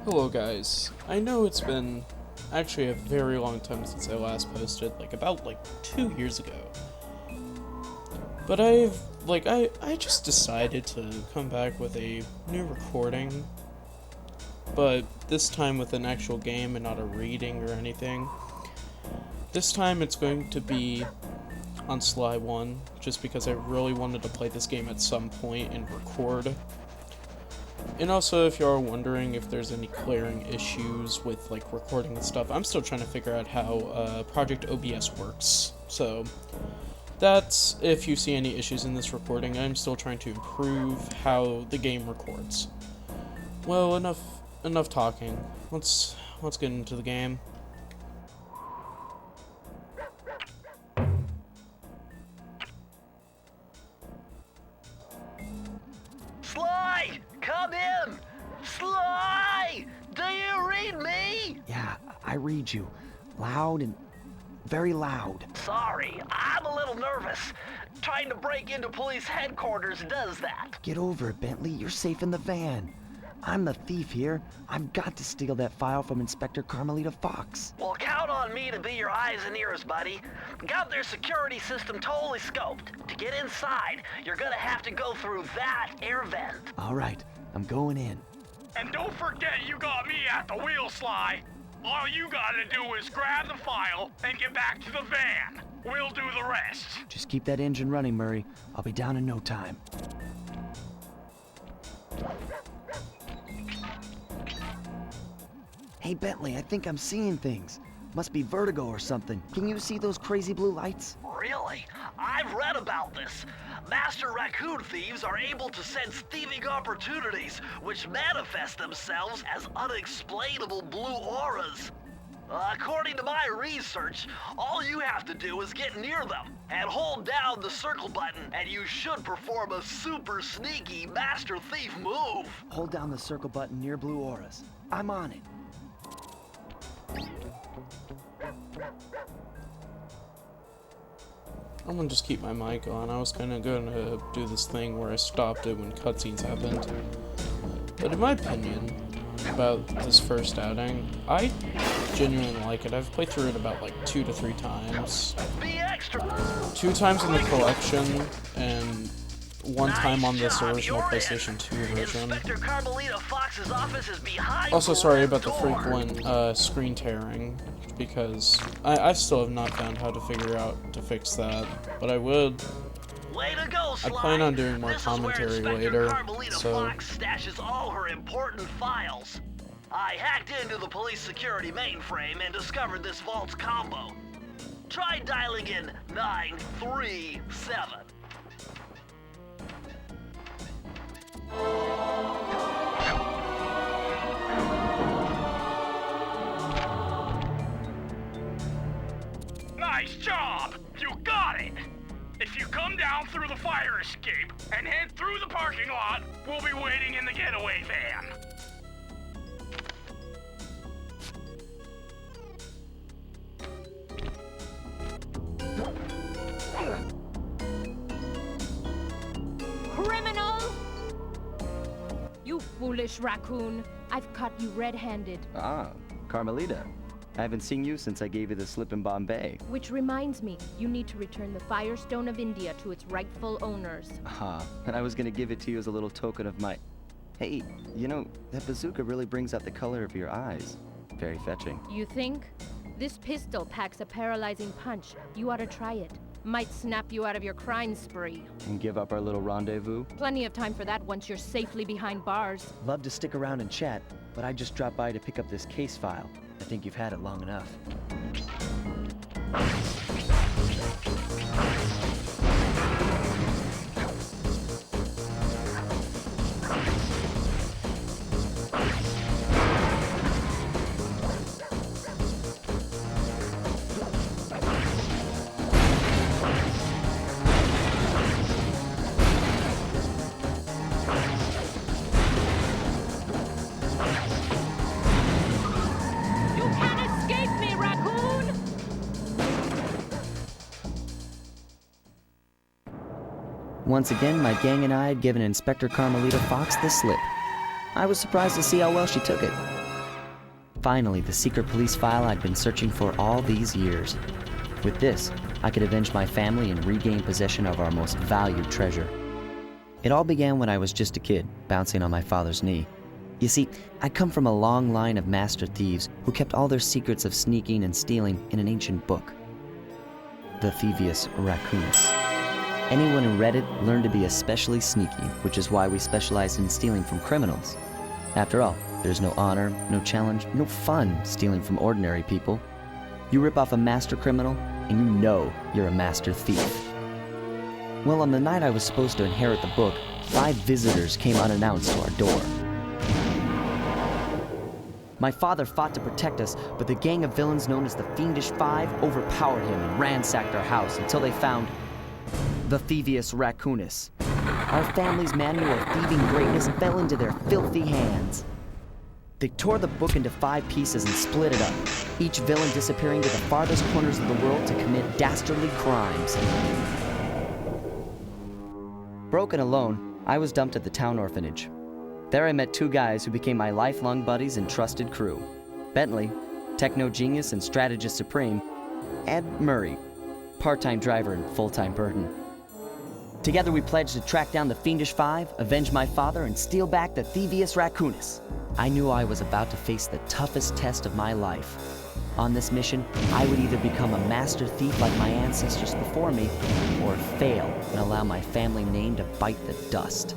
Hello guys, I know it's been actually a very long time since I last posted, about 2 years ago. But I just decided to come back with a new recording, but this time with an actual game and not a reading or anything. This time it's going to be on Sly 1, just because I really wanted to play this game at some point and record. And also, if you're wondering if there's any glaring issues with recording and stuff, I'm still trying to figure out how Project OBS works. So that's, if you see any issues in this recording, I'm still trying to improve how the game records. Well, enough talking. Let's get into the game. Sly! Come in! Sly! Do you read me? Yeah, I read you. Loud and very loud. Sorry, I'm a little nervous. Trying to break into police headquarters does that. Get over it, Bentley. You're safe in the van. I'm the thief here. I've got to steal that file from Inspector Carmelita Fox. Well, count on me to be your eyes and ears, buddy. Got their security system totally scoped. To get inside, you're gonna have to go through that air vent. All right, I'm going in. And don't forget you got me at the wheel, Sly. All you gotta do is grab the file and get back to the van. We'll do the rest. Just keep that engine running, Murray. I'll be down in no time. Hey, Bentley, I think I'm seeing things. Must be vertigo or something. Can you see those crazy blue lights? Really? I've read about this. Master raccoon thieves are able to sense thieving opportunities, which manifest themselves as unexplainable blue auras. According to my research, all you have to do is get near them and hold down the circle button, and you should perform a super sneaky master thief move. Hold down the circle button near blue auras. I'm on it. I'm gonna just keep my mic on. I was gonna do this thing where I stopped it when cutscenes happened. But in my opinion, about this first outing, I genuinely like it. I've played through it about 2 to 3 times. Be extra. 2 times in the collection, and 1 time on this Nice job, original you're in. PlayStation 2 version. Inspector Carmelita Fox's office is behind Also, the sorry red about the door. frequent screen tearing, because I still have not found how to figure out to fix that, but I would. Way to go, Sly. I plan on doing more This commentary is where Inspector later, Carmelita so- Fox stashes all her important files. I hacked into the police security mainframe and discovered this vault's combo. Try dialing in 937. Nice job! You got it! If you come down through the fire escape and head through the parking lot, we'll be waiting in the getaway van. Criminal! You foolish raccoon. I've caught you red-handed. Ah, Carmelita. I haven't seen you since I gave you the slip in Bombay. Which reminds me, you need to return the Firestone of India to its rightful owners. And I was gonna give it to you as a little token of my... Hey, you know, that bazooka really brings out the color of your eyes. Very fetching. You think? This pistol packs a paralyzing punch. You ought to try it. Might snap you out of your crime spree. And give up our little rendezvous? Plenty of time for that once you're safely behind bars. Love to stick around and chat, but I just dropped by to pick up this case file. I think you've had it long enough. You can't escape me, raccoon! Once again, my gang and I had given Inspector Carmelita Fox the slip. I was surprised to see how well she took it. Finally, the secret police file I'd been searching for all these years. With this, I could avenge my family and regain possession of our most valued treasure. It all began when I was just a kid, bouncing on my father's knee. You see, I come from a long line of master thieves who kept all their secrets of sneaking and stealing in an ancient book. The Thievius Raccoonus. Anyone who read it learned to be especially sneaky, which is why we specialized in stealing from criminals. After all, there's no honor, no challenge, no fun stealing from ordinary people. You rip off a master criminal, and you know you're a master thief. Well, on the night I was supposed to inherit the book, 5 visitors came unannounced to our door. My father fought to protect us, but the gang of villains known as the Fiendish Five overpowered him and ransacked our house until they found the Thievius Raccoonus. Our family's manual of thieving greatness fell into their filthy hands. They tore the book into 5 pieces and split it up, each villain disappearing to the farthest corners of the world to commit dastardly crimes. Broken alone, I was dumped at the town orphanage. There I met 2 guys who became my lifelong buddies and trusted crew. Bentley, techno genius and strategist supreme, and Murray, part-time driver and full-time burden. Together we pledged to track down the Fiendish Five, avenge my father, and steal back the Thievius Raccoonus. I knew I was about to face the toughest test of my life. On this mission, I would either become a master thief like my ancestors before me, or fail and allow my family name to bite the dust.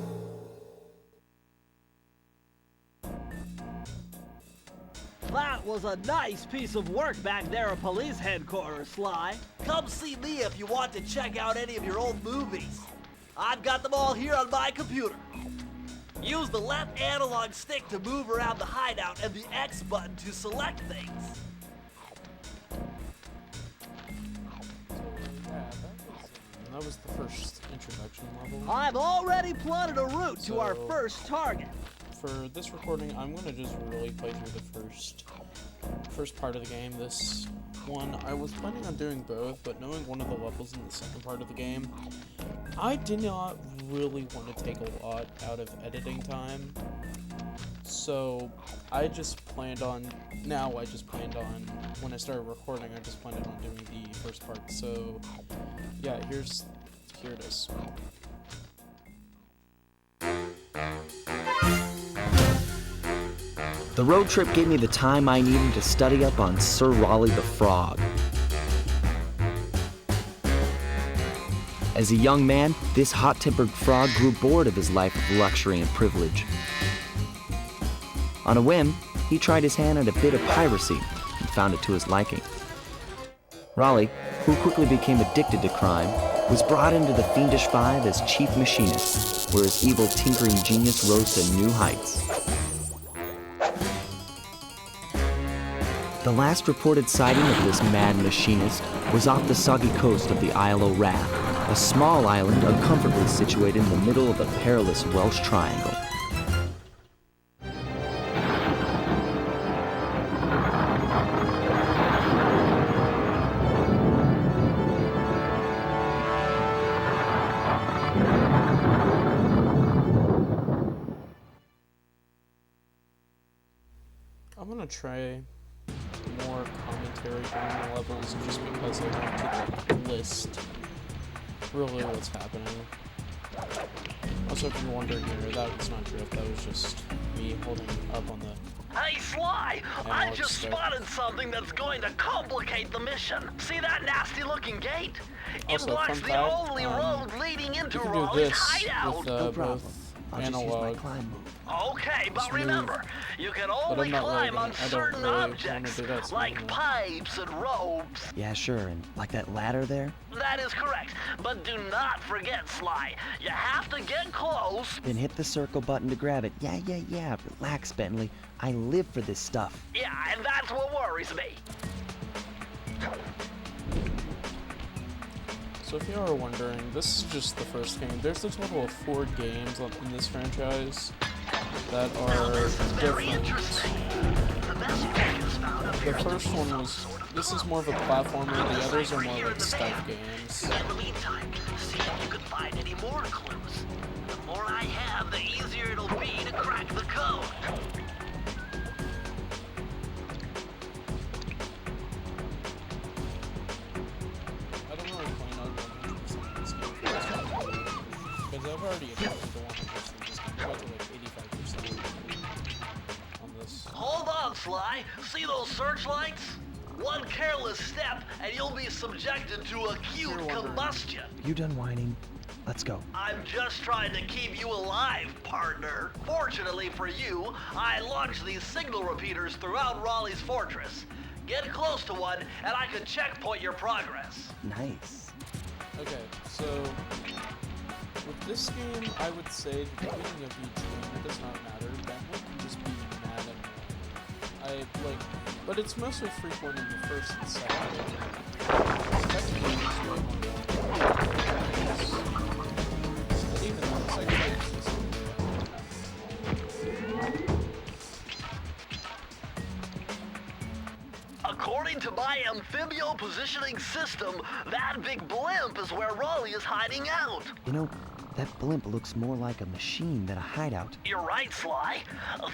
That was a nice piece of work back there at police headquarters, Sly. Come see me if you want to check out any of your old movies. I've got them all here on my computer. Use the left analog stick to move around the hideout and the X button to select things. That was the first introduction level. I've already plotted a route to our first target. For this recording, I'm gonna just really play through the first part of the game. This one, I was planning on doing both, but knowing one of the levels in the second part of the game, I did not really want to take a lot out of editing time. So I just planned on, when I started recording, I just planned on doing the first part. So yeah, here it is. The road trip gave me the time I needed to study up on Sir Raleigh the Frog. As a young man, this hot-tempered frog grew bored of his life of luxury and privilege. On a whim, he tried his hand at a bit of piracy and found it to his liking. Raleigh, who quickly became addicted to crime, was brought into the Fiendish Five as chief machinist, where his evil tinkering genius rose to new heights. The last reported sighting of this mad machinist was off the soggy coast of the Isle o' Wrath, a small island uncomfortably situated in the middle of a perilous Welsh triangle. I'm gonna try more commentary during the levels just because I want to list really what's happening. Also, if you're wondering here, that's not drift, that was just me holding up on the... Hey, Sly! I just spotted something that's going to complicate the mission. See that nasty-looking gate? It blocks the only road leading into Raleigh's hideout. With both analog. Okay, but remember, you can only climb on certain objects, like pipes and ropes. Yeah, sure, and like that ladder there? That is correct, but do not forget, Sly. You have to get close. Then hit the circle button to grab it. Yeah. Relax, Bentley. I live for this stuff. Yeah, and that's what worries me. So if you are wondering, this is just the first game. There's a total of 4 games in this franchise that are different. The first one was This is more of a platformer, the others are more like stealth games. In the meantime, see if you can find any more clues. The more I have, the easier it'll be to crack the code. I don't really plan on 100% this game for this one, because I've already attempted to 100% this game. I got to like 85% on this. Hold on, Sly. See those searchlights? One careless step, and you'll be subjected to acute combustion. You done whining? Let's go. I'm just trying to keep you alive, partner. Fortunately for you, I launched these signal repeaters throughout Raleigh's fortress. Get close to one, and I can checkpoint your progress. Nice. Okay, so with this game, I would say the beginning of each game, it does not matter. That one can just be mad annoying. But it's mostly frequent in the first and second game. Second game is really one of but even though the second game is just According to my amphibio positioning system, that big blimp is where Raleigh is hiding out. You know, that blimp looks more like a machine than a hideout. You're right, Sly.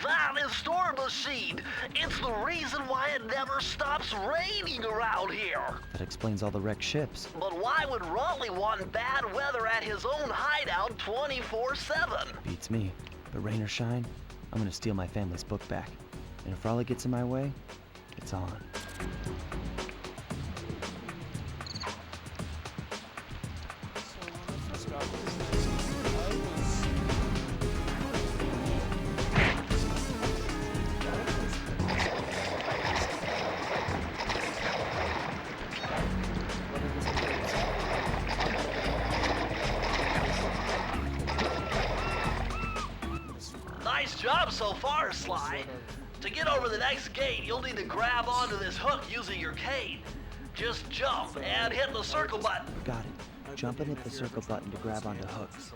That is Storm Machine. It's the reason why it never stops raining around here. That explains all the wrecked ships. But why would Raleigh want bad weather at his own hideout 24/7? Beats me. But rain or shine, I'm gonna steal my family's book back. And if Raleigh gets in my way, it's on. So when I first got this game, Nice job so far, Sly. To get over the next gate, you'll need to grab onto this hook using your cane. Just jump and hit the circle button. Got it. Jump and hit the circle button to grab onto hooks.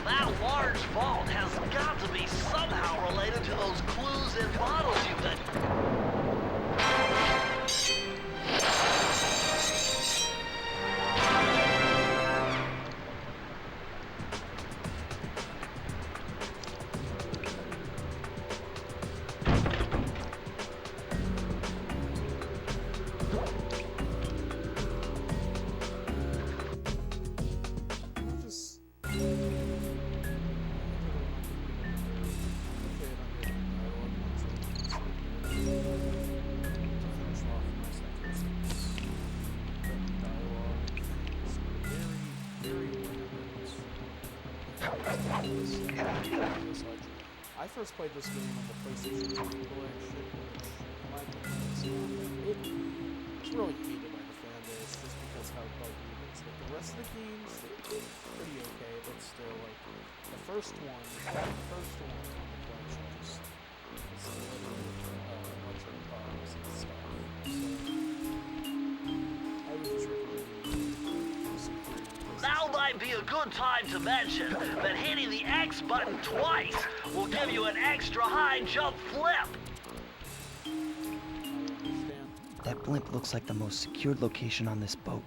That large vault has got to be somehow related to those clues and bottles you've been... just I first played this game on the PlayStation 2 collection, which, in my opinion, it's really hated by the fan base just because how buggy it is. Like, the rest of the games, they're pretty okay, but still, like, the first one on the collection just is literally a bunch of bugs and stuff. So, I would just recommend some free Now might be a good time to mention that hitting the X button twice will give you an extra high jump flip. That blimp looks like the most secured location on this boat.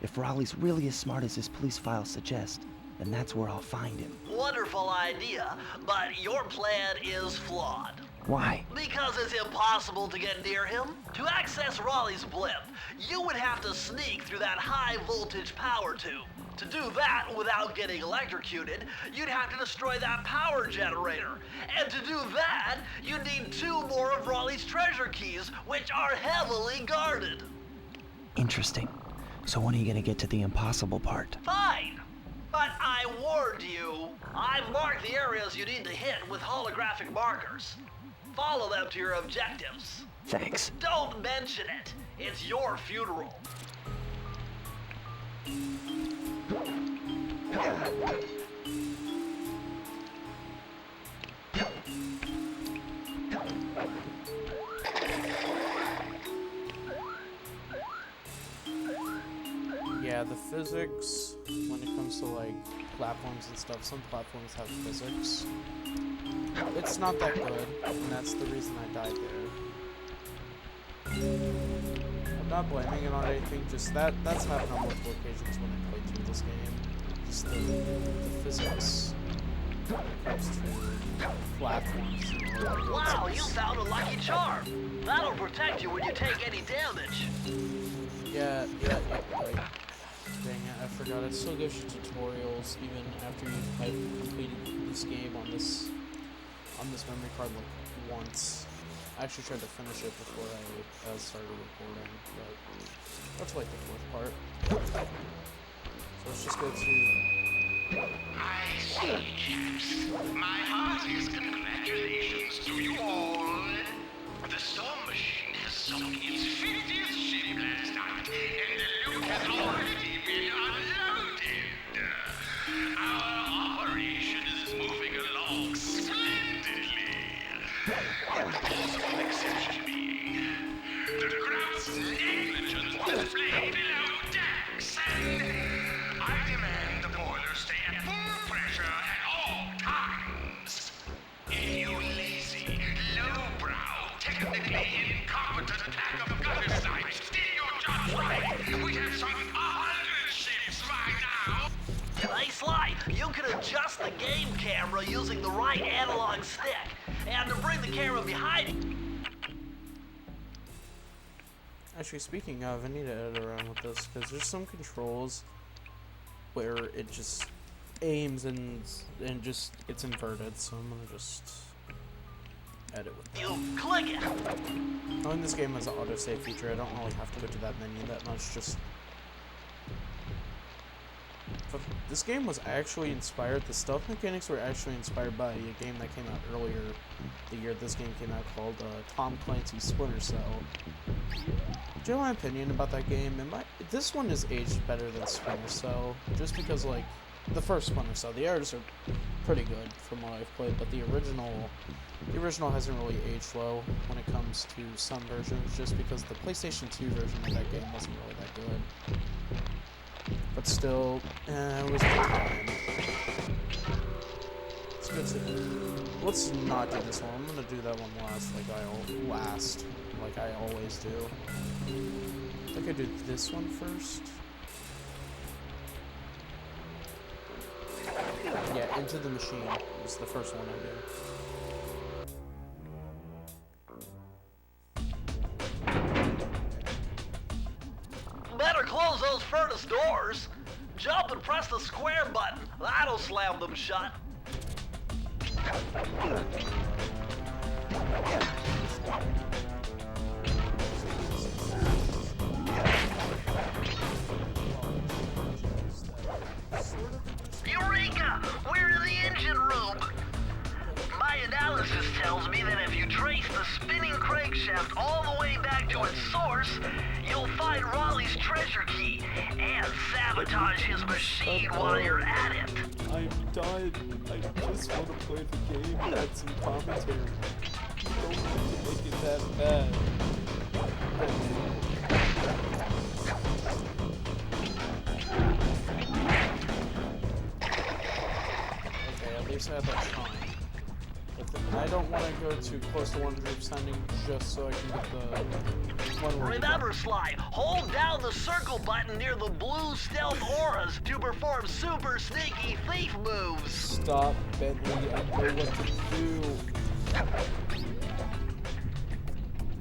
If Raleigh's really as smart as his police files suggest, then that's where I'll find him. Wonderful idea, but your plan is flawed. Why? Because it's impossible to get near him. To access Raleigh's blimp, you would have to sneak through that high voltage power tube. To do that without getting electrocuted, you'd have to destroy that power generator. And to do that, you'd need 2 more of Raleigh's treasure keys, which are heavily guarded. Interesting. So when are you gonna get to the impossible part? Fine. But I warned you. I've marked the areas you need to hit with holographic markers. Follow them to your objectives. Thanks. Don't mention it. It's your funeral. Yeah, the physics, when it comes to like platforms and stuff, some platforms have physics. It's not that good, and that's the reason I died there. I'm not blaming it on anything, just that's happened on multiple occasions when I played through this game. Just the physics when it comes to platforms. Wow, you found a lucky charm. That'll protect you when you take any damage. Yeah, dang it, I forgot. It still gives you tutorials even after you've completed this game on this memory card like once. I actually tried to finish it before I started recording, but that's like the 4th part. So let's just go to... I see, chaps. My heartiest congratulations to you all. The storm machine has sunk its 50th ship last night, and the loot has already been unloaded. Our operation is moving along splendidly. One possible exception being the group's negligence displayed below decks, and I demand the boilers stay at full pressure at all times. If you lazy, lowbrow, technically incompetent pack of gutter snipes did your jobs right, we'd have sunk 100 ships by now. Hey Sly, you can adjust the game camera using the right analog stick. And to bring the camera behind you. Actually, speaking of, I need to edit around with this, because there's some controls where it just aims and just it's inverted, so I'm gonna just edit with that. You click it. Knowing this game has an autosave feature, I don't really have to go to that menu that much, just... But this game was actually inspired, the stealth mechanics were actually inspired by a game that came out earlier the year this game came out called Tom Clancy's Splinter Cell. Do you know my opinion about that game? This one is aged better than Splinter Cell, just because, like, the first Splinter Cell, the others are pretty good from what I've played, but the original hasn't really aged well when it comes to some versions, just because the PlayStation 2 version of that game wasn't really that good. But still, it was a good time. It's good to... Let's not do this one. I'm gonna do that one last, like I always do. I think I do this one first. Yeah, Into the Machine is the first one I do. Better close those furnace doors. Jump and press the square button. That'll slam them shut. Eureka! We're in the engine room. My analysis tells me that if you trace the spinning crankshaft all the way back to its source, you'll find Raleigh's treasure key and sabotage his machine while you're at it. I'm done. I just want to play the game and add some commentary. You don't need to make it that bad. Okay, at least I have that time. I don't want to go too close to 100%ing just so I can get the one where... Remember, Sly, hold down the circle button near the blue stealth auras to perform super sneaky thief moves. Stop, Bentley. I know what to do.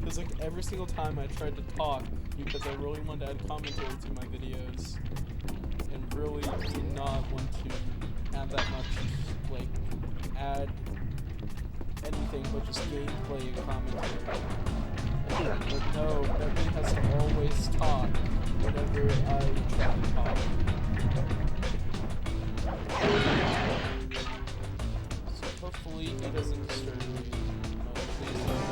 Because like every single time I tried to talk, because I really wanted to add commentary to my videos, and really did not want to add that much, like, add anything but just gameplay and commentary. But no, everybody has to always talk whenever I try to talk. So hopefully he doesn't disturb me. Please don't.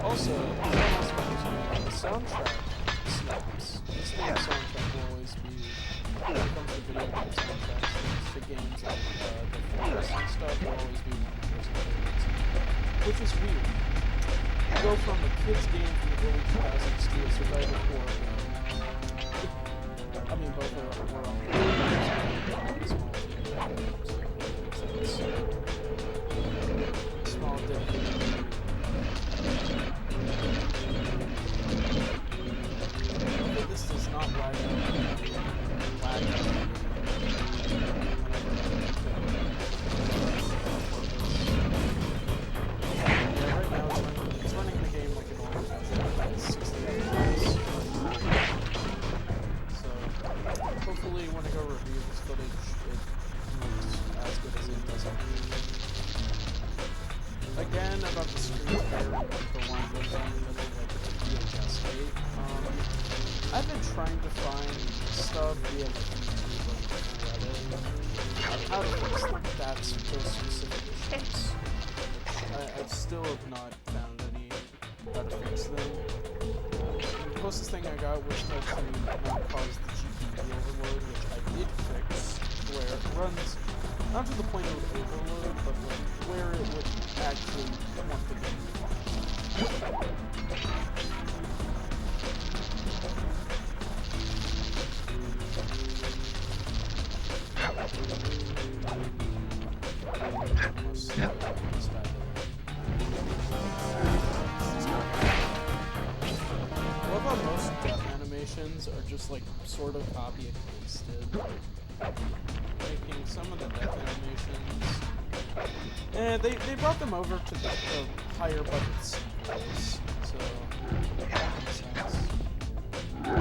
Also, the soundtrack snaps. This thing's soundtrack will always be, when it comes to video game soundtracks, the games like the Forest and stuff will always be one of my personal favorites. Which is weird. You go from a kid's game from the early 2000s to a survival horror game. I mean, both were on small team small dedicated. But this does not lag out. Hopefully when I go review this footage, it looks as good as it does on YouTube. Again, about the screen here, the one with the VHS tape. I've been trying to find stuff via like YouTube or Reddit how to fix that those specific issues. I still have not found any how to fix them. The closest thing I got was to not cause the GPU overload, which I did fix, where it runs, not to the point it would overload, but like where it would actually want the game to run. I love how most death animations are just like sort of copy and pasted. Making some of the death animations. They brought them over to the higher budget sequels, so that makes sense. Did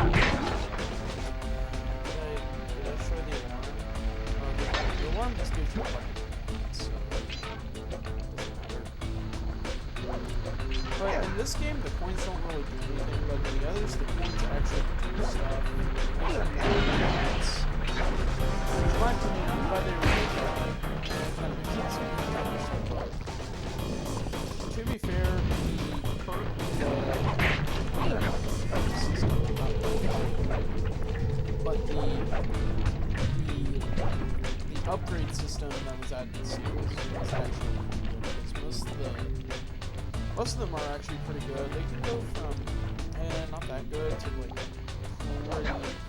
I show the alarm? Oh, the alarm just gives you a fucking so it doesn't matter. But in this game, the coins don't really do anything, but in the others, the coins actually do stuff. In my opinion, I'm glad they remade that. Kind of makes sense. To be fair, the perk, but the upgrade system that was added to the sequels was actually good, because most of them are actually pretty good. They can go from not that good to like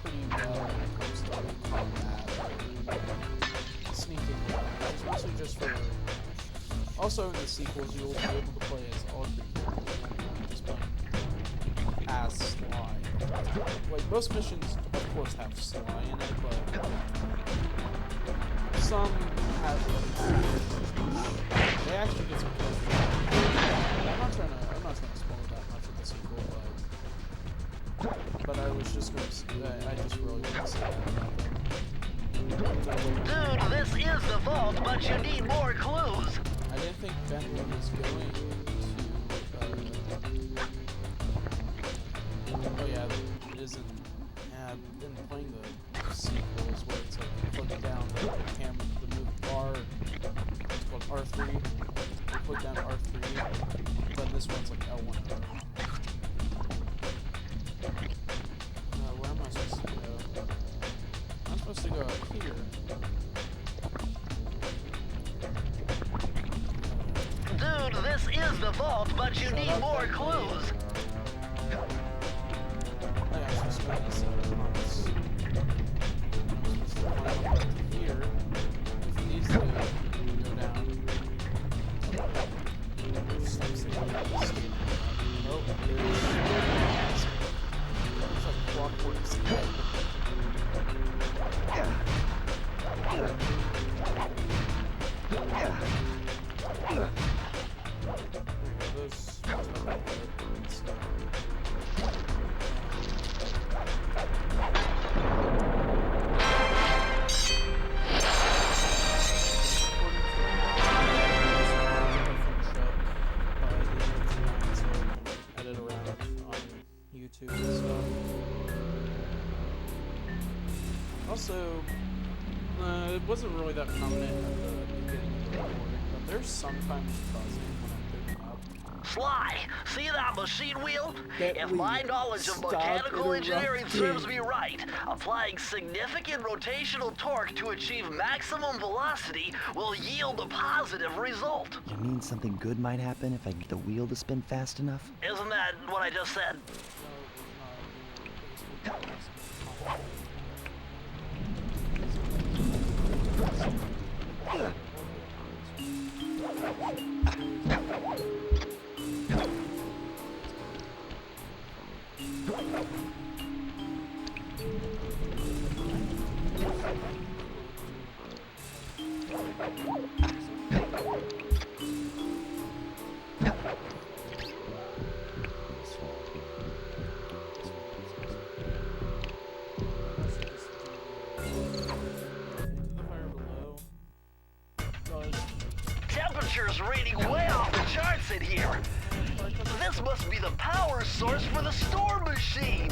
pretty well when it comes to combat, sneaking around. It's mostly just for. Also in the sequels, you'll be able to play as all three characters, just playing as Sly. Like most missions, of course, have Sly in it, but some have. They actually get some characters. I'm not trying to spoil that much of the sequel, but I was just going to. I just really want to say that about them. Dude, this is the vault, but you need more clues. I didn't think Bentley was going to. Oh yeah, it isn't. Yeah, I've been playing the sequels where it's like you put down the move R. It's called R3. You put down R3, but this one's like L1 and R. Where am I supposed to go? I'm supposed to go up here. Dude, this is the vault, but you need more clues. Oh yeah, I'm supposed to go this promise. I'm supposed to climb up to here. If these two go down. There's steps that go down the escape. Oh, there's like clockwork step. Those PS2 and stuff. Also, it wasn't really that prominent at the beginning of the recording, but there's sometimes buzzing when I'm picking up. Sly, see that machine wheel? That If we my knowledge of stop mechanical engineering interrupting. serves me right, applying significant rotational torque to achieve maximum velocity will yield a positive result. You mean something good might happen if I get the wheel to spin fast enough? Isn't that what I just said? Temperature's reading way off the charts in here. This must be the power source for the storm machine.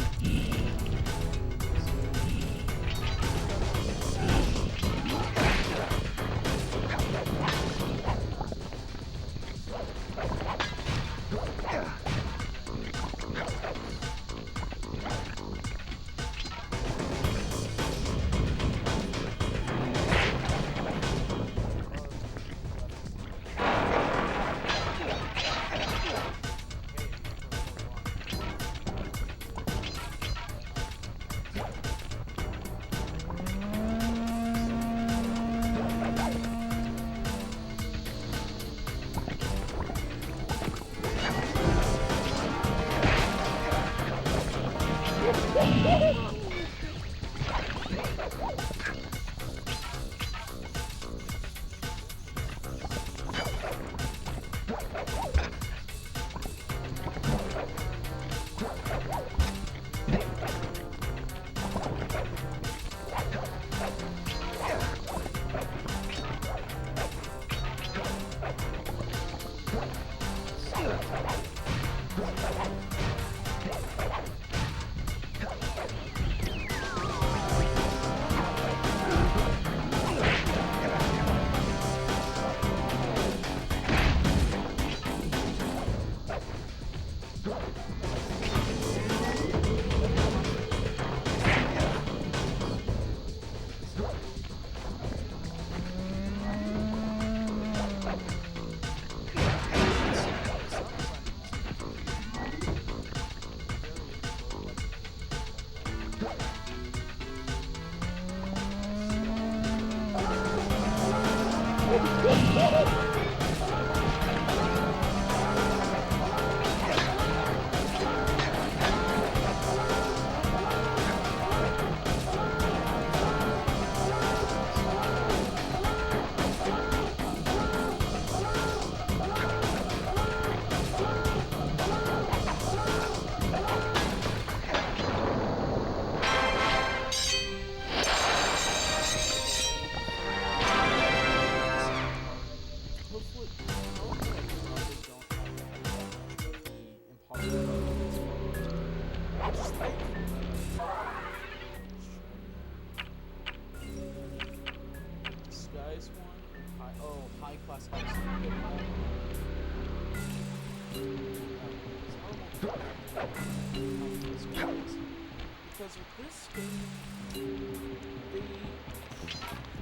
Because with this game,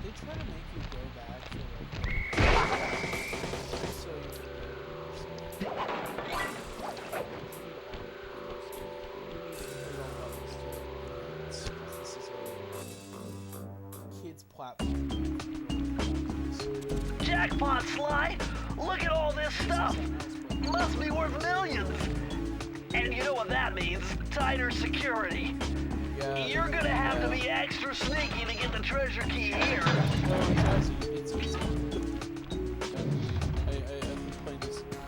they try to make you go back to this is a kids platform. Jackpot, Sly! Look at all this stuff! Must be worth millions! And you know what that means? Tighter security. Yeah, You're gonna have to be extra sneaky to get the treasure key here. It's easy. I've been playing this game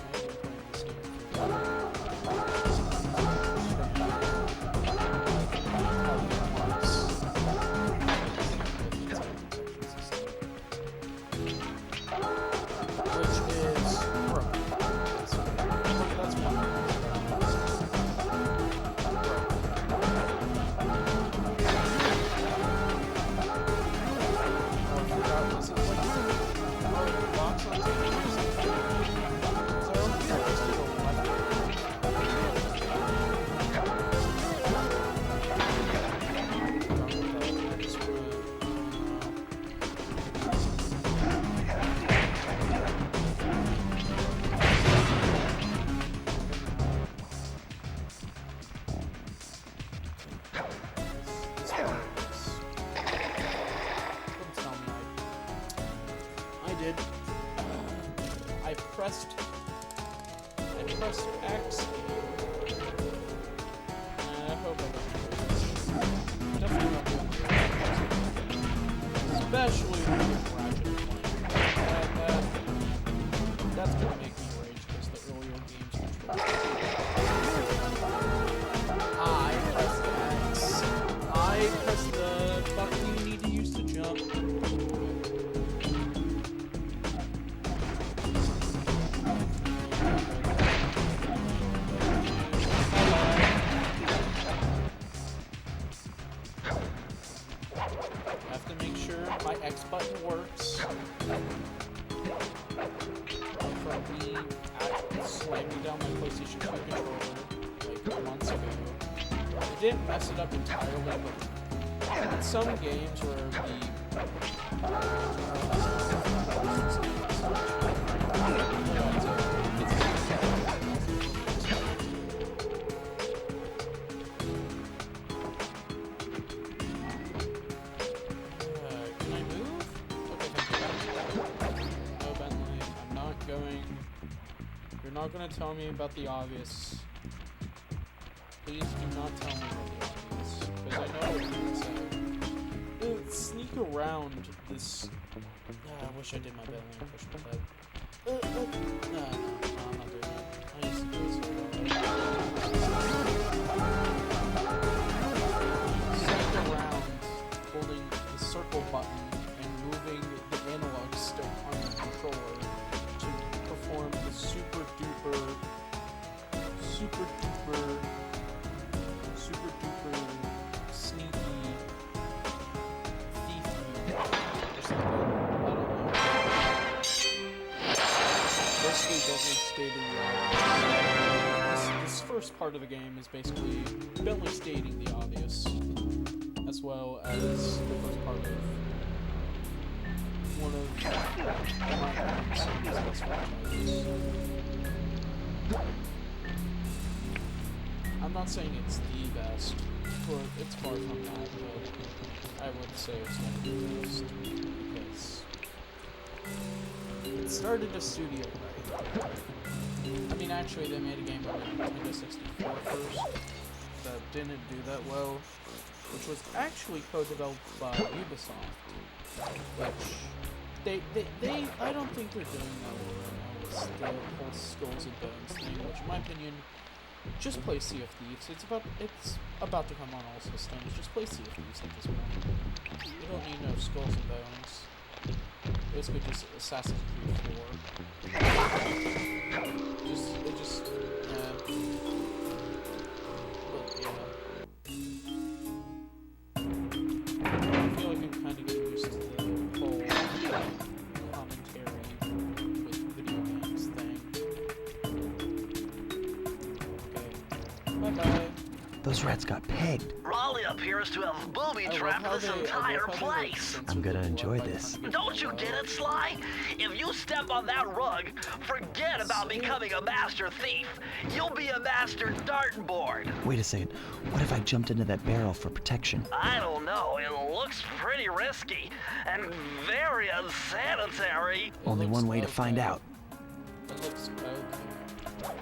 pressed X. I hope I don't. Definitely not doing it. Especially with Ratchet and that's gonna make me rage because the earlier games controls. I pressed X. I pressed the button you need to use to jump. X button works. From me slamming down my PlayStation 2 controller like months ago. It didn't mess it up entirely, but in some games where You're not gonna tell me about the obvious. Please do not tell me about the obvious, because I know what you're gonna say. Sneak around this. I wish I did my belly and push my head. No, I'm not doing that. I used to do it so well. Sneak around, holding the circle button and moving the analog stick on the controller to perform the super duper sneaky thief or something. I don't know. Basically, Bentley stating this first part of the game is basically Bentley stating the obvious, as well as the first part of one of my best franchises. I'm not saying it's the best, but it's far from that, but I would say it's one of the best, because it started a studio right. I mean, actually, they made a game on the Nintendo 64 first that didn't do that well, which was actually co-developed by Ubisoft, which I don't think they're doing that well right now. It's the whole Skulls and Bones thing, which in my opinion, just play Sea of Thieves. It's about to come on all systems. Just play Sea of Thieves at this point. You don't need no Skulls and Bones. Basically just Assassin's Creed 4. But yeah. I feel like I'm kind of getting used to the whole commentary with video games thing. Okay. Bye-bye. Those rats got pegged. Raleigh appears to have booby-trapped this entire place. I'm gonna enjoy this. Don't you get it, Sly? If you step on that rug, forget about becoming a master thief. You'll be a master dartboard. Wait a second. What if I jumped into that barrel for protection? I don't know. It looks pretty risky and very unsanitary. Only one way to find out. It looks okay.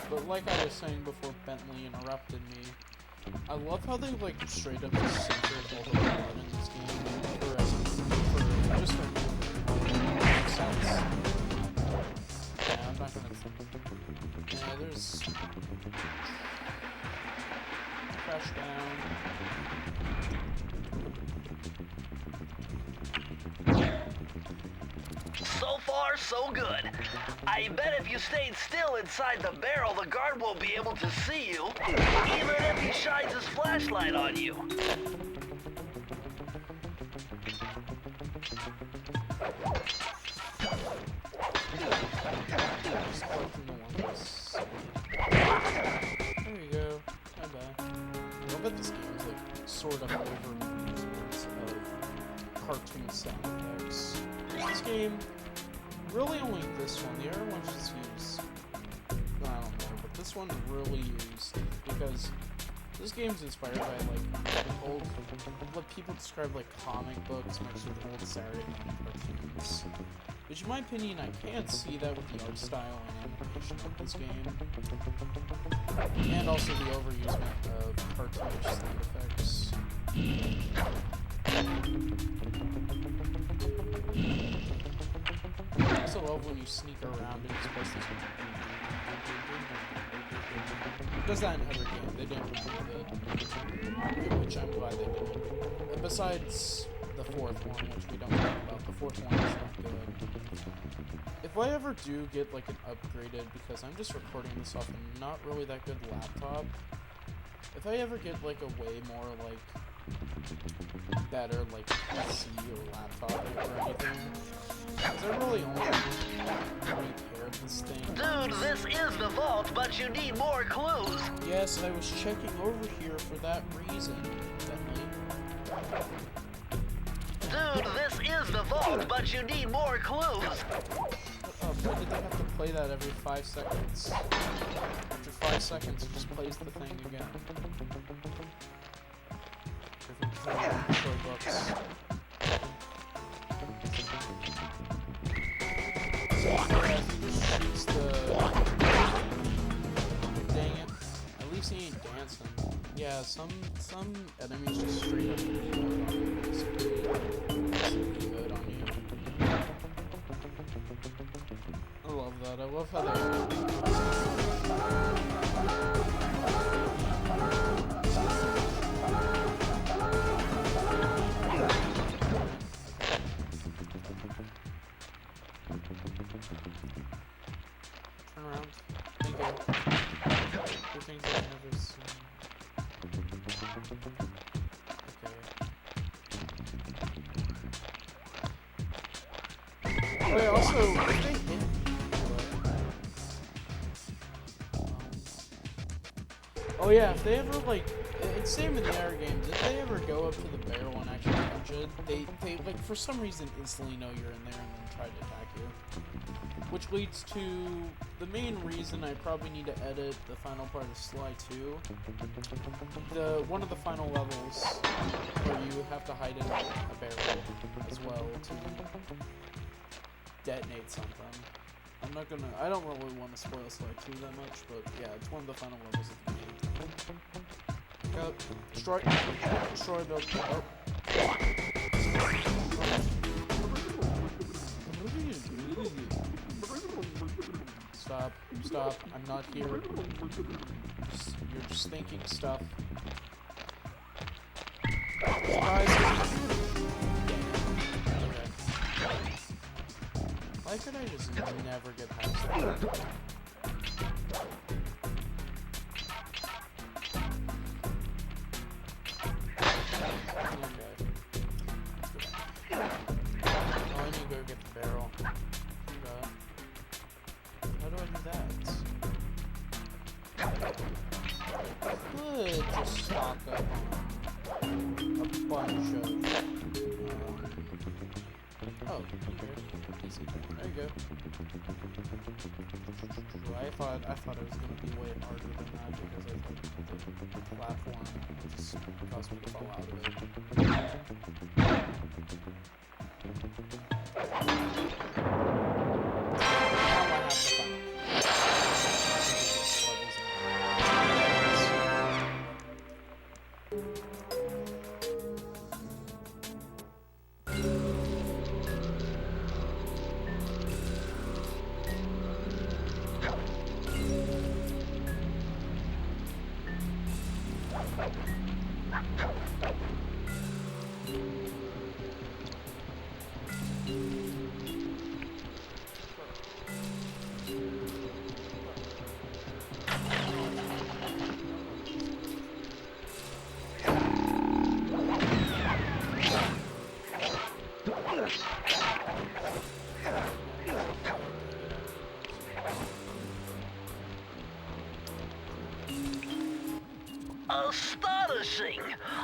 But like I was saying before Bentley interrupted me, I love how they like straight up just censored all the blood in this game for just for makes sense. Yeah, I'm not gonna. Yeah, there's crash down. So far, so good. I bet if you stayed still inside the barrel, the guard won't be able to see you, even if he shines his flashlight on you. There you go. Bye-bye. I love that this game is like sort of over-used of cartoon sound effects. This game, really only this one. The other ones just use, I don't know, but this one really used, because This game's inspired by like old, what people describe like comic books mixed with old Saturday morning cartoons. Which, in my opinion, I can't see that with the art style and animation of this game, and also the overusement of cartoonish sound effects. I also love when you sneak around and just press this. It does that in every game. They didn't remove it, which I'm glad they didn't. Besides the fourth one, which we don't talk about, the fourth one is not good. If I ever do get like an upgraded, because I'm just recording this off a not really that good laptop, if I ever get like a way more like better like PC or laptop or anything, because I really only repaired this thing. Dude, this is the vault, but you need more clues. Yes, I was checking over here for that reason, Bentley. Dude, this is the vault, but you need more clues. Why did they have to play that every 5 seconds? After 5 seconds, it just plays the thing again. Different books. Yeah, he just shoots the... Dang it. At least he ain't dancing. Yeah, some enemies just straight up emote on you, basically. Emote on you. I love that. I love how they... Turn around. Thank you. Two things I've never seen. Okay. Wait, also, if they hit me, oh yeah, if they ever, like, it's same in the other games, if they ever go up to the barrel and actually punch it, they like, for some reason, instantly know you're in there and then try to attack you. Which leads to the main reason I probably need to edit the final part of Sly 2. One of the final levels where you have to hide in a barrel as well to detonate something. I don't really want to spoil Sly 2 that much, but yeah, it's one of the final levels of the game. Destroy the... Oh. Stop, I'm not here. You're just thinking stuff. Guys, okay. Why could I just never get past that? Oh, I need to go get the barrel. How do I do that? I could just stock up on a bunch of... oh, okay. Easy. There you go. I thought it was going to be way harder than that because I thought the platform just caused me to fall out of it.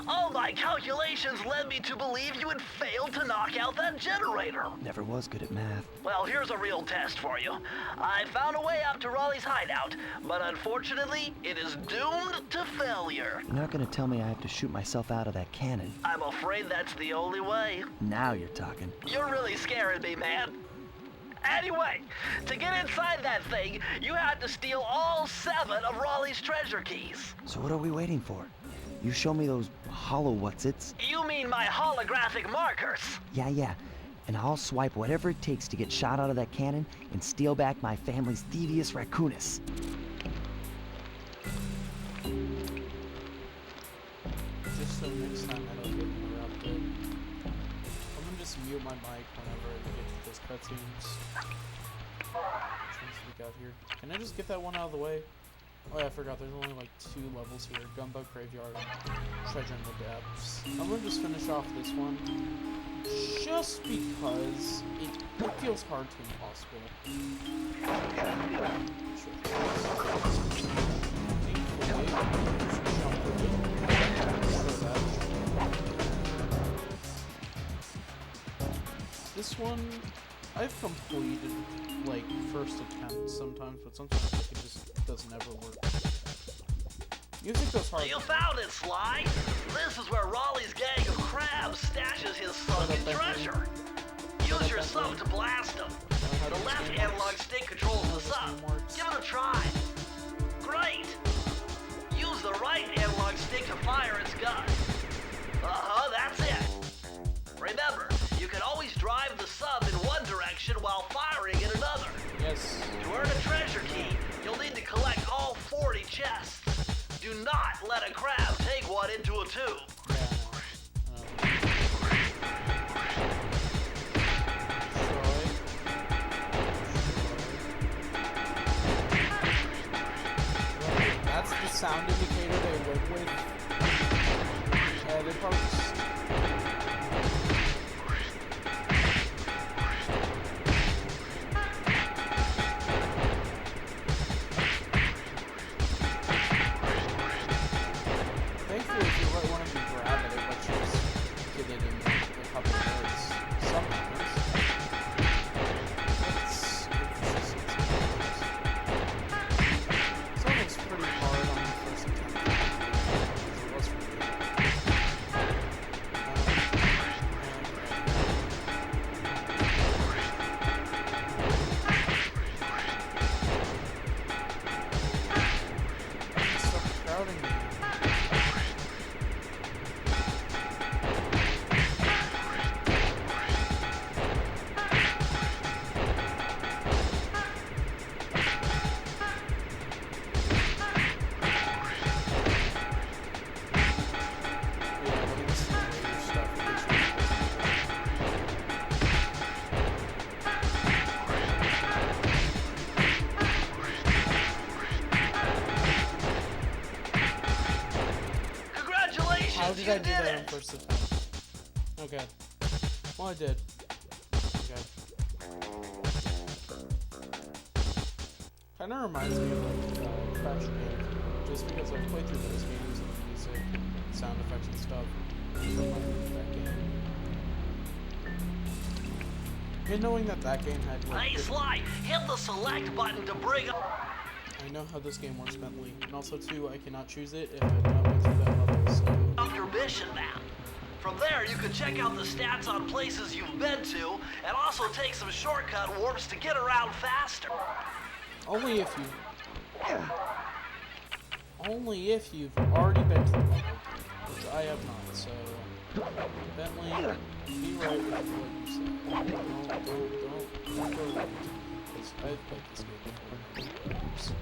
All my calculations led me to believe you had failed to knock out that generator. Never was good at math. Well, here's a real test for you. I found a way out to Raleigh's hideout, but unfortunately, it is doomed to failure. You're not gonna tell me I have to shoot myself out of that cannon. I'm afraid that's the only way. Now you're talking. You're really scaring me, man. Anyway, to get inside that thing, you had to steal all 7 of Raleigh's treasure keys. So what are we waiting for? You show me those hollow what's-its? You mean my holographic markers? Yeah. And I'll swipe whatever it takes to get shot out of that cannon and steal back my family's Thievius Raccoonus. Just so next time I don't get interrupted. I'm gonna just mute my mic whenever I get to those cutscenes. Which ones we got here? Can I just get that one out of the way? Oh yeah, I forgot, there's only like 2 levels here. Gunboat Graveyard and Treasure in the Depths. I'm gonna just finish off this one. Just because it feels hard to impossible. This one, I've completed, like, first attempts sometimes, but sometimes like, it just doesn't ever work. Music goes hard. You found it, Sly! This is where Raleigh's gang of crabs stashes his sunken treasure. Use your sub to blast them. The left analog stick controls the sub. Give it a try. Great! Use the right analog stick to fire its gun. That's it. Remember, you can always drive the sub in one direction while firing in another. Yes. To earn a treasure key, you'll need to collect all 40 chests. Do not let a crab take one into a tube. That's the sound indicator they work with. They probably thankfully, if you let one of them grab it, it lets you just get it in a couple of minutes. Sometimes. Something's pretty hard on the first attempt. It was for me. Stop crowding me. Congratulations, How did you I do that on it! first attempt? Okay. Well, I did. Okay. Kinda reminds me of like Crash Game, just because I've played through those games and the music, and sound effects and stuff from that game. And knowing that game had like Hey, good- Sly, hit the select button to bring up. I know how this game works mentally, and also too, I cannot choose it if I've not been through that level, so... Your mission map. From there, you can check out the stats on places you've been to, and also take some shortcut warps to get around faster. Only if you've already been to the level, which I have not, so... Bentley, be right with what you say. Don't go right, because I've played this game before.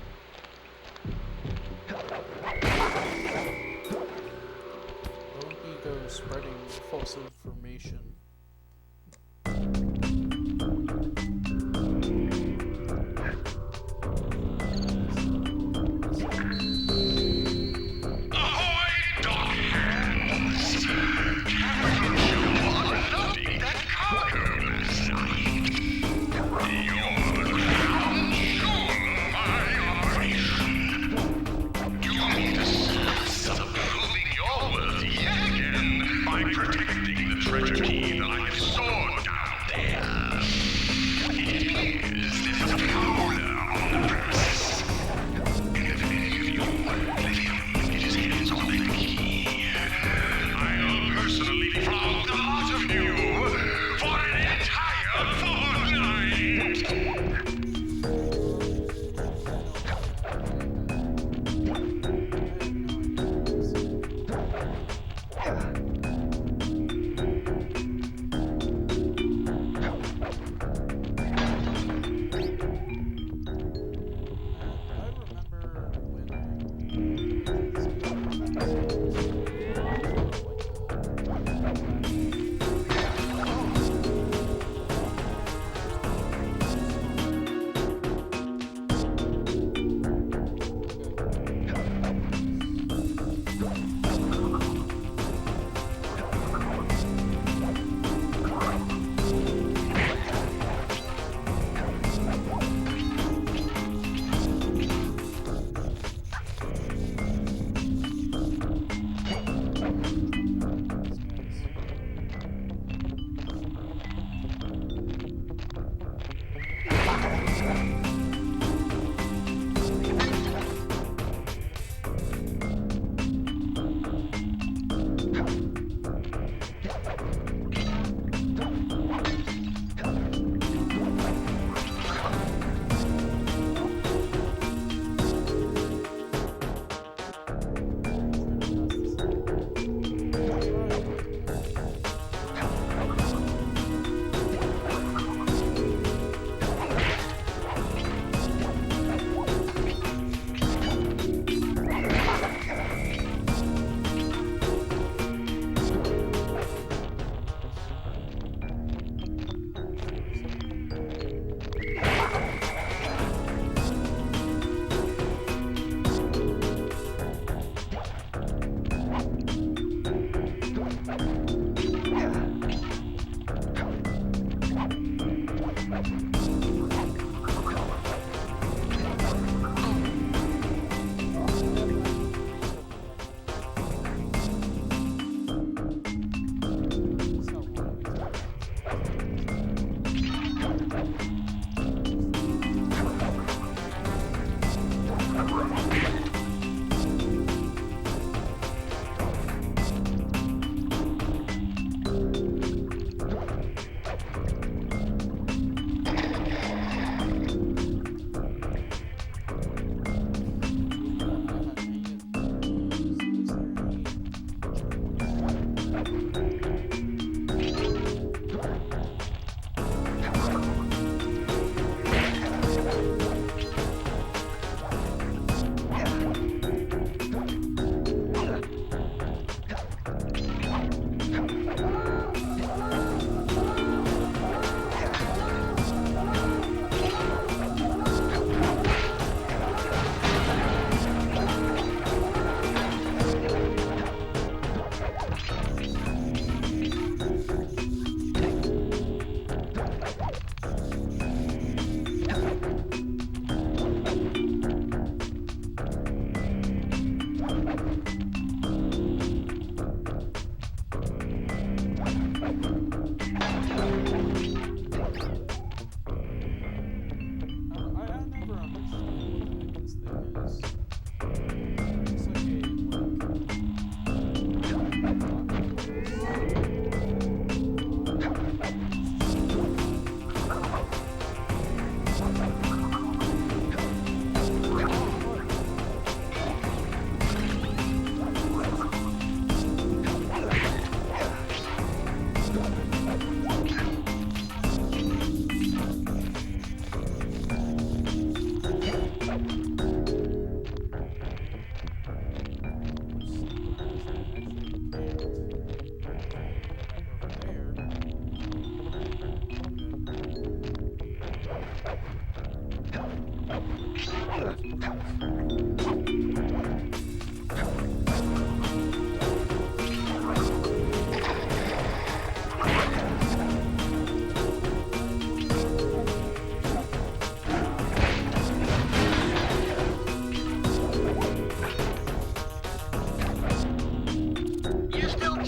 Don't be spreading false information. Ahoy, dog hands! Haven't you all loaded that cargo last night? You're crown jewel of my operation. You need a sense of proving your worth yet? by protecting the treasure key that I have stored down there. It appears there's a prowler on the premises. And if any of you let him get his hands on the key, I'll personally flog the lot of you for an entire fortnight.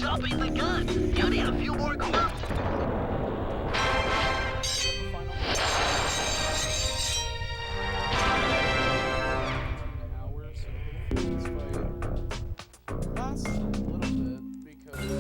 jumping the gun. You need a few more clues. Hours, so hopefully this fight lasts a little bit because.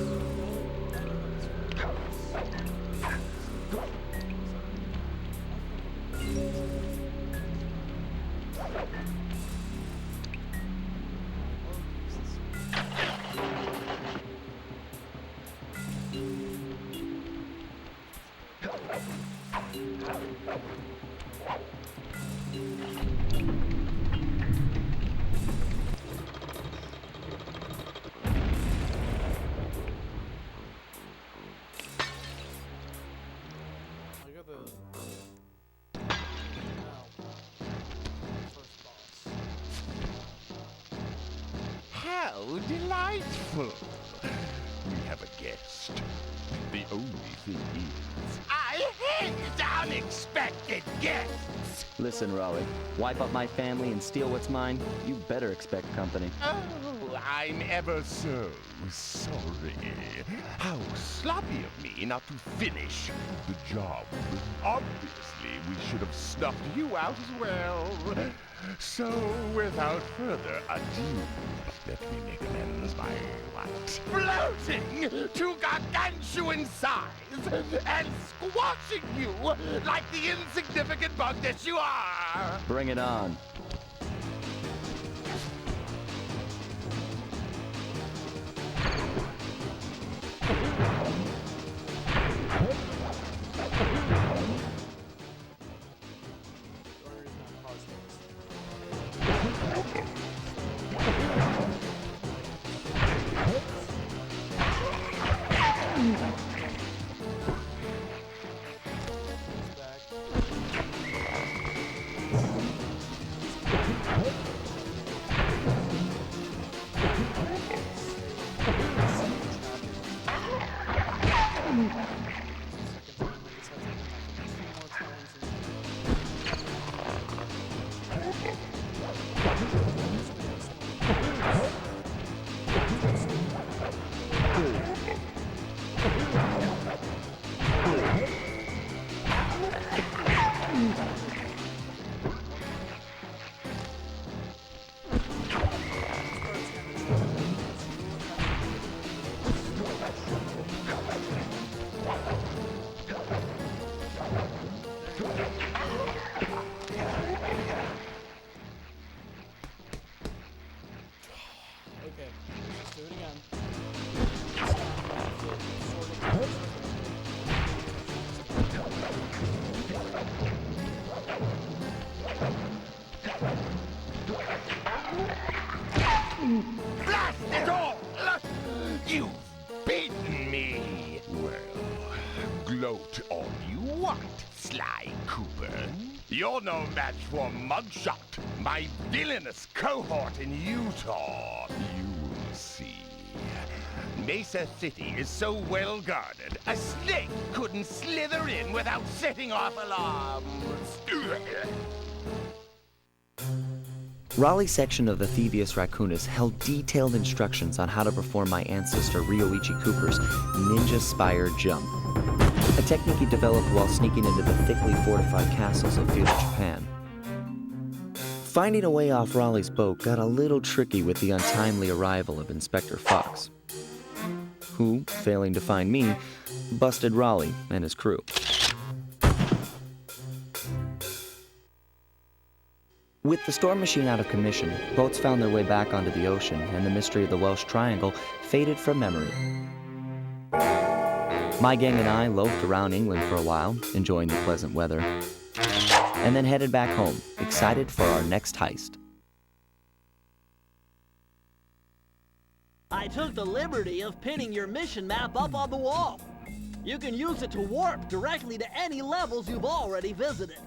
I got the first boss. How delightful! We have a guest. The only thing is, I hate unexpected guests! Listen, Raleigh, wipe up my family and steal what's mine? You better expect company. Oh, I'm ever so sorry. How sloppy of me not to finish the job. Obviously, we should have snuffed you out as well. So, without further ado, let me make amends by what? Floating to gargantuan size and squashing you like the insignificant bug that you are! Bring it on. Blast it all! You've beaten me! Well, gloat all you want, Sly Cooper. You're no match for Mugshot, my villainous cohort in Utah. You'll see. Mesa City is so well guarded, a snake couldn't slither in without setting off alarms. Raleigh's section of the Thievius Raccoonus held detailed instructions on how to perform my ancestor Ryoichi Cooper's ninja spire jump, a technique he developed while sneaking into the thickly fortified castles of feudal Japan. Finding a way off Raleigh's boat got a little tricky with the untimely arrival of Inspector Fox, who, failing to find me, busted Raleigh and his crew. With the storm machine out of commission, boats found their way back onto the ocean, and the mystery of the Welsh Triangle faded from memory. My gang and I loafed around England for a while, enjoying the pleasant weather, and then headed back home, excited for our next heist. I took the liberty of pinning your mission map up on the wall. You can use it to warp directly to any levels you've already visited.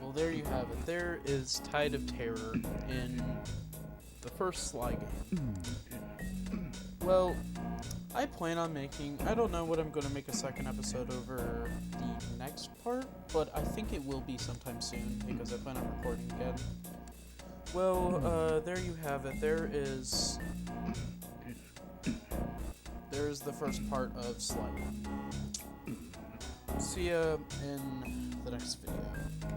Well, there you have it. There is Tide of Terror in the first Sly game. Well, I plan on making... I don't know what I'm going to make a second episode over the next part, but I think it will be sometime soon, because I plan on recording again. Well, there you have it. There is there's the first part of Slide. See ya in the next video.